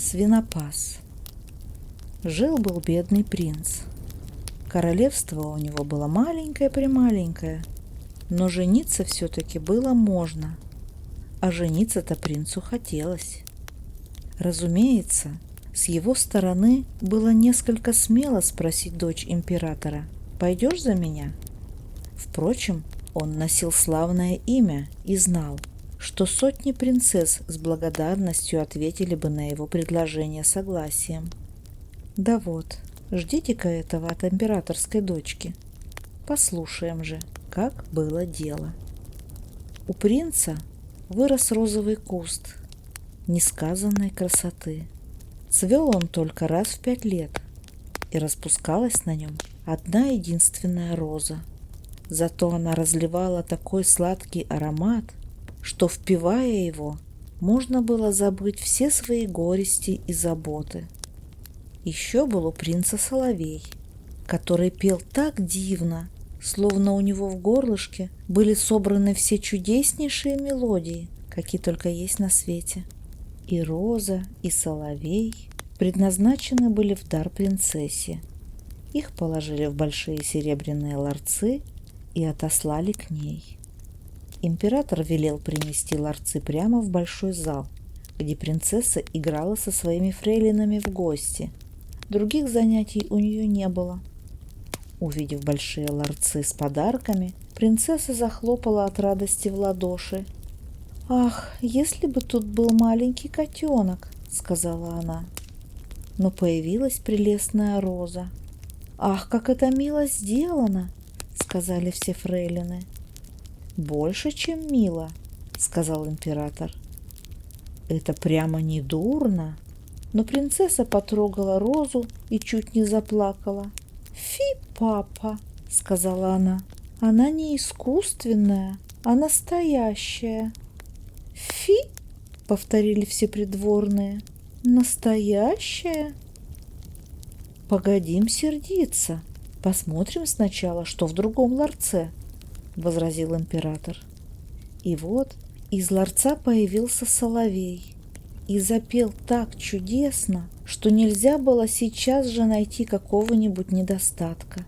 Свинопас. Жил-был бедный принц. Королевство у него было маленькое-прималенькое, но жениться все-таки было можно, а жениться-то принцу хотелось. Разумеется, с его стороны было несколько смело спросить дочь императора: «Пойдешь за меня?» Впрочем, он носил славное имя и знал, что сотни принцесс с благодарностью ответили бы на его предложение согласием. Да вот, ждите-ка этого от императорской дочки. Послушаем же, как было дело. У принца вырос розовый куст несказанной красоты. Цвел он только раз в 5 лет, и распускалась на нем одна единственная роза. Зато она разливала такой сладкий аромат, что, впивая его, можно было забыть все свои горести и заботы. Еще был у принца соловей, который пел так дивно, словно у него в горлышке были собраны все чудеснейшие мелодии, какие только есть на свете. И роза, и соловей предназначены были в дар принцессе. Их положили в большие серебряные ларцы и отослали к ней. Император велел принести ларцы прямо в большой зал, где принцесса играла со своими фрейлинами в гости. Других занятий у нее не было. Увидев большие ларцы с подарками, принцесса захлопала от радости в ладоши. «Ах, если бы тут был маленький котенок!» — сказала она. Но появилась прелестная роза. «Ах, как это мило сделано!» — сказали все фрейлины. «Больше, чем мило», — сказал император. «Это прямо не дурно». Но принцесса потрогала розу и чуть не заплакала. «Фи, папа», — сказала она, — «она не искусственная, а настоящая». «Фи», — повторили все придворные, — «настоящая». «Погодим сердиться, посмотрим сначала, что в другом ларце», — возразил император. И вот из ларца появился соловей и запел так чудесно, что нельзя было сейчас же найти какого-нибудь недостатка.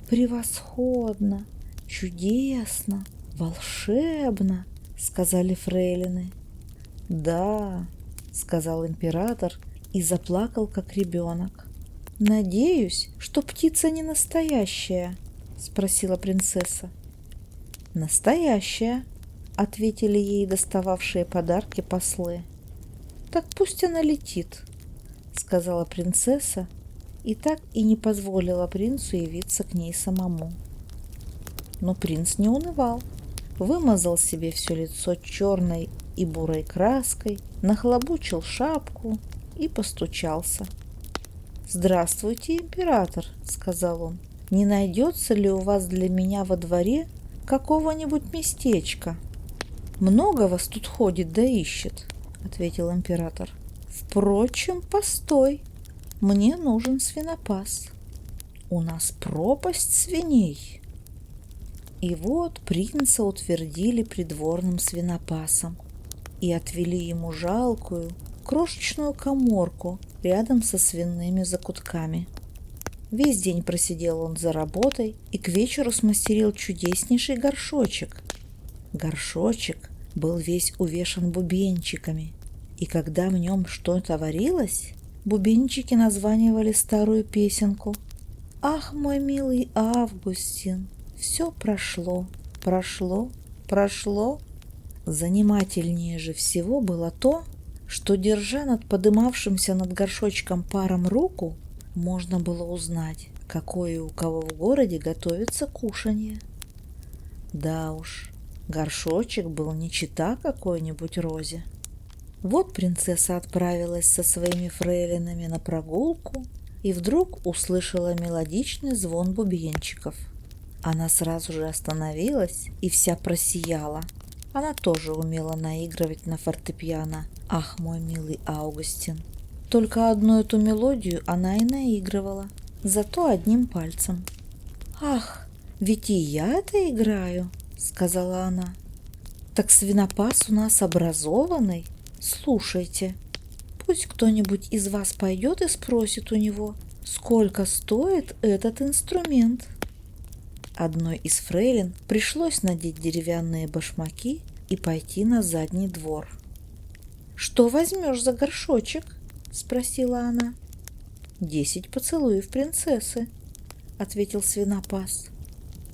«Превосходно, чудесно, волшебно», — сказали фрейлины. «Да», — сказал император и заплакал, как ребенок. «Надеюсь, что птица не настоящая?» — спросила принцесса. «Настоящая», — ответили ей достававшие подарки послы. «Так пусть она летит», — сказала принцесса, и так и не позволила принцу явиться к ней самому. Но принц не унывал, вымазал себе все лицо черной и бурой краской, нахлобучил шапку и постучался. «Здравствуйте, император», — сказал он. «Не найдется ли у вас для меня во дворе какого-нибудь местечка?» «Много вас тут ходит да ищет», — ответил император. «Впрочем, постой, мне нужен свинопас. У нас пропасть свиней». И вот принца утвердили придворным свинопасом и отвели ему жалкую, крошечную каморку рядом со свиными закутками. Весь день просидел он за работой и к вечеру смастерил чудеснейший горшочек. Горшочек был весь увешан бубенчиками, и когда в нем что-то варилось, бубенчики названивали старую песенку: «Ах, мой милый Августин, все прошло, прошло, прошло». Занимательнее же всего было то, что, держа над подымавшимся над горшочком паром руку, можно было узнать, какое у кого в городе готовится кушанье. Да уж, горшочек был не чета какой-нибудь розе. Вот принцесса отправилась со своими фрейлинами на прогулку и вдруг услышала мелодичный звон бубенчиков. Она сразу же остановилась и вся просияла. Она тоже умела наигрывать на фортепиано «Ах, мой милый Августин». Только одну эту мелодию она и наигрывала, зато одним пальцем. «Ах, ведь и я это играю», — сказала она. «Так свинопас у нас образованный. Слушайте». Пусть кто-нибудь из вас пойдет и спросит у него, сколько стоит этот инструмент. Одной из фрейлин пришлось надеть деревянные башмаки и пойти на задний двор. «Что возьмешь за горшочек?» – спросила она. 10 поцелуев принцессы», – ответил свинопас.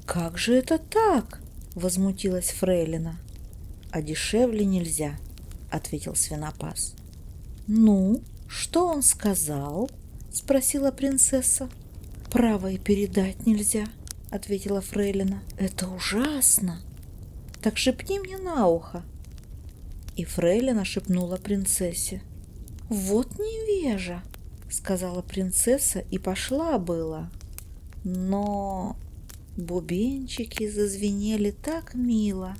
«Как же это так?» – возмутилась фрейлина. «А дешевле нельзя», – ответил свинопас. «Ну, что он сказал?» – спросила принцесса. «Право и передать нельзя», – ответила фрейлина. «Это ужасно! Так шепни мне на ухо». И фрейлина шепнула принцессе. «Вот невежа!» – сказала принцесса и пошла было. Но бубенчики зазвенели так мило.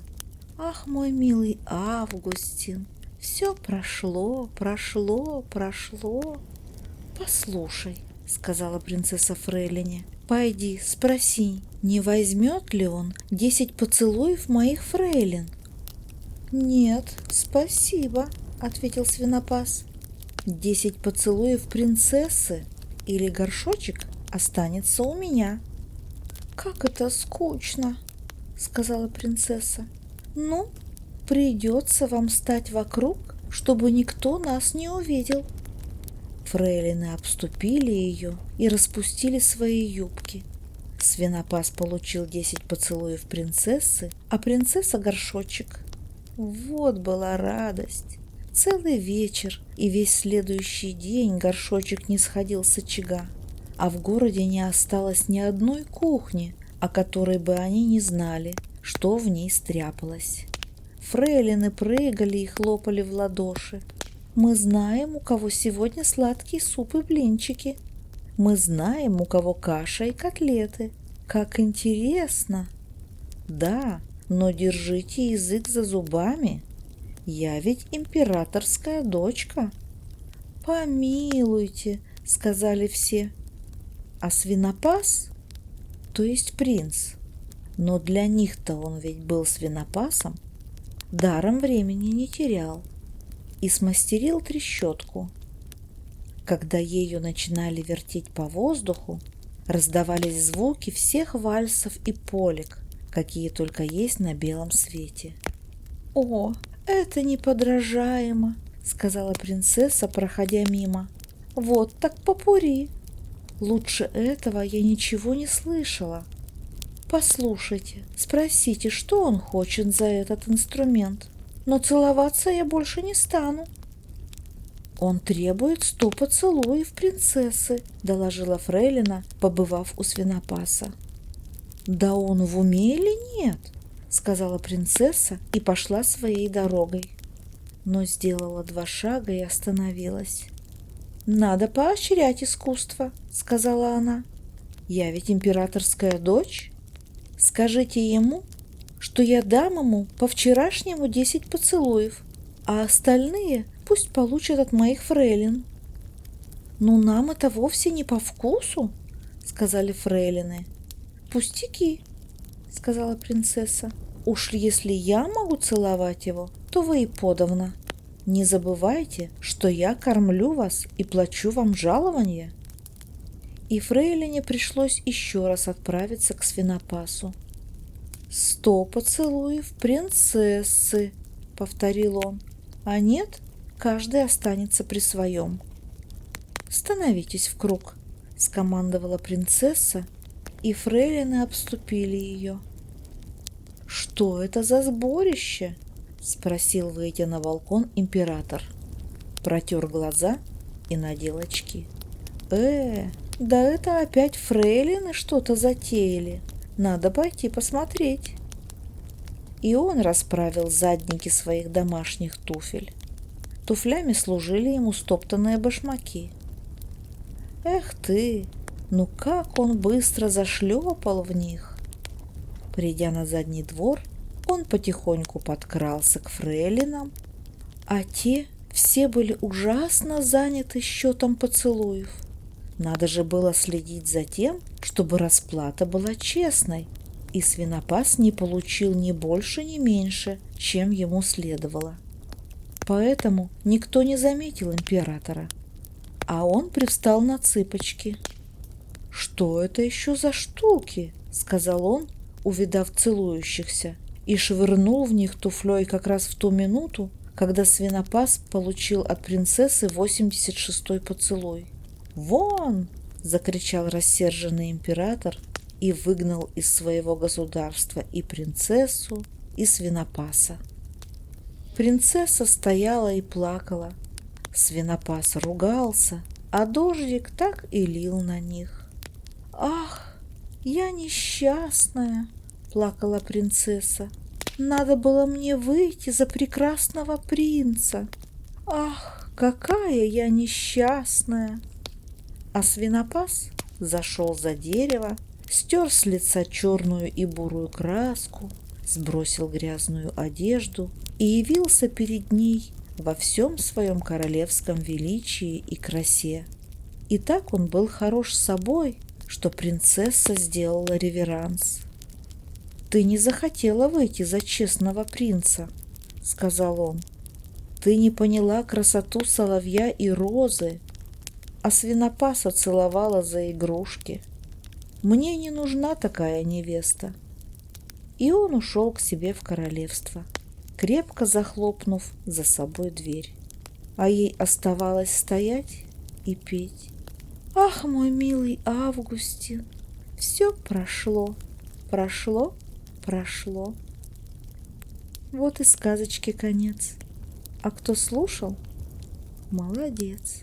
«Ах, мой милый Августин, все прошло, прошло, прошло». «Послушай», — сказала принцесса фрейлине, — «пойди, спроси, не возьмет ли он 10 поцелуев моих фрейлин?» «Нет, спасибо», — ответил свинопас. 10 поцелуев принцессы или горшочек останется у меня». «Как это скучно», — сказала принцесса. «Ну, придется вам стать вокруг, чтобы никто нас не увидел». Фрейлины обступили ее и распустили свои юбки. Свинопас получил 10 поцелуев принцессы, а принцесса горшочек. Вот была радость. Целый вечер и весь следующий день горшочек не сходил с очага, а в городе не осталось ни одной кухни, о которой бы они не знали, что в ней стряпалось. Фрейлины прыгали и хлопали в ладоши. «Мы знаем, у кого сегодня сладкий суп и блинчики. Мы знаем, у кого каша и котлеты. Как интересно!» «Да, но держите язык за зубами. Я ведь императорская дочка». «Помилуйте», — сказали все. А свинопас, то есть принц, но для них-то он ведь был свинопасом, даром времени не терял и смастерил трещотку. Когда ею начинали вертеть по воздуху, раздавались звуки всех вальсов и полек, какие только есть на белом свете. «О, это неподражаемо», — сказала принцесса, проходя мимо. «Вот так попурри. Лучше этого я ничего не слышала. Послушайте, спросите, что он хочет за этот инструмент, но целоваться я больше не стану». «Он требует 100 поцелуев принцессы», — доложила фрейлина, побывав у свинопаса. «Да он в уме или нет?» — сказала принцесса и пошла своей дорогой, но сделала 2 шага и остановилась. «Надо поощрять искусство», — сказала она. «Я ведь императорская дочь. Скажите ему, что я дам ему по вчерашнему 10 поцелуев, а остальные пусть получат от моих фрейлин». «Ну, нам это вовсе не по вкусу», — сказали фрейлины. «Пустяки», — сказала принцесса. «Уж если я могу целовать его, то вы и подавно. Не забывайте, что я кормлю вас и плачу вам жалование». И фрейлине пришлось еще раз отправиться к свинопасу. 100 поцелуев принцессы», — повторил он. «А нет, каждый останется при своем». «Становитесь в круг», — скомандовала принцесса, и фрейлины обступили ее. «Что это за сборище?» — спросил, выйдя на балкон, император. Протер глаза и надел очки. Да это опять фрейлины что-то затеяли. Надо пойти посмотреть». И он расправил задники своих домашних туфель. Туфлями служили ему стоптанные башмаки. Эх ты, ну как он быстро зашлепал в них! Придя на задний двор, он потихоньку подкрался к фрейлинам, а те все были ужасно заняты счетом поцелуев. Надо же было следить за тем, чтобы расплата была честной, и свинопас не получил ни больше, ни меньше, чем ему следовало. Поэтому никто не заметил императора, а он привстал на цыпочки. «Что это еще за штуки?» — сказал он, увидав целующихся, и швырнул в них туфлей как раз в ту минуту, когда свинопас получил от принцессы 86-й поцелуй. «Вон!» — закричал рассерженный император и выгнал из своего государства и принцессу, и свинопаса. Принцесса стояла и плакала, свинопас ругался, а дождик так и лил на них. «Ах, я несчастная!» — плакала принцесса. «Надо было мне выйти за прекрасного принца! Ах, какая я несчастная!» А свинопас зашел за дерево, стер с лица черную и бурую краску, сбросил грязную одежду и явился перед ней во всем своем королевском величии и красе. И так он был хорош собой, что принцесса сделала реверанс. «Ты не захотела выйти за честного принца», — сказал он. «Ты не поняла красоту соловья и розы, а свинопаса целовала за игрушки. Мне не нужна такая невеста». И он ушел к себе в королевство, крепко захлопнув за собой дверь. А ей оставалось стоять и петь. «Ах, мой милый Августин, все прошло, прошло, прошло». Вот и сказочки конец. А кто слушал, молодец.